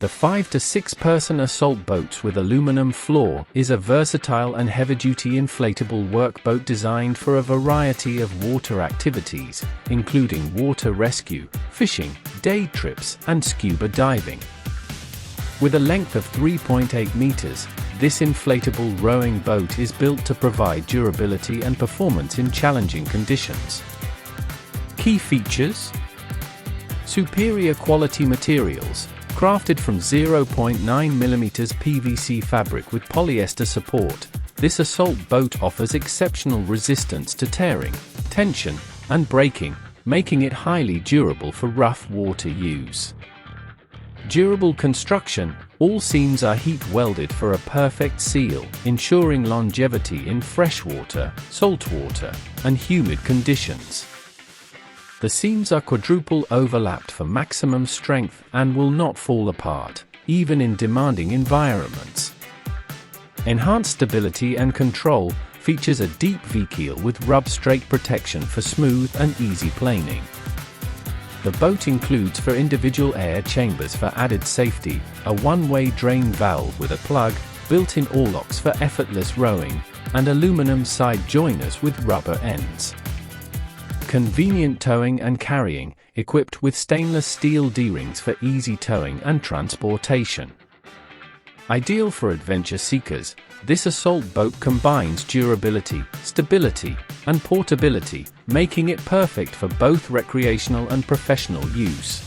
The 5 to 6 person assault boats with aluminum floor is a versatile and heavy-duty inflatable workboat designed for a variety of water activities, including water rescue, fishing, day trips, and scuba diving. With a length of 3.8 meters, this inflatable rowing boat is built to provide durability and performance in challenging conditions. Key features: superior quality materials, crafted from 0.9 mm PVC fabric with polyester support. This assault boat offers exceptional resistance to tearing, tension, and breaking, making it highly durable for rough water use. Durable construction: all seams are heat-welded for a perfect seal, ensuring longevity in freshwater, saltwater, and humid conditions. The seams are quadruple overlapped for maximum strength and will not fall apart, even in demanding environments. Enhanced stability and control features a deep V-Keel with rub strake protection for smooth and easy planing. The boat includes for individual air chambers for added safety, a one-way drain valve with a plug, built-in oarlocks for effortless rowing, and aluminum side joiners with rubber ends. Convenient towing and carrying, equipped with stainless steel D-rings for easy towing and transportation. Ideal for adventure seekers, this assault boat combines durability, stability, and portability, making it perfect for both recreational and professional use.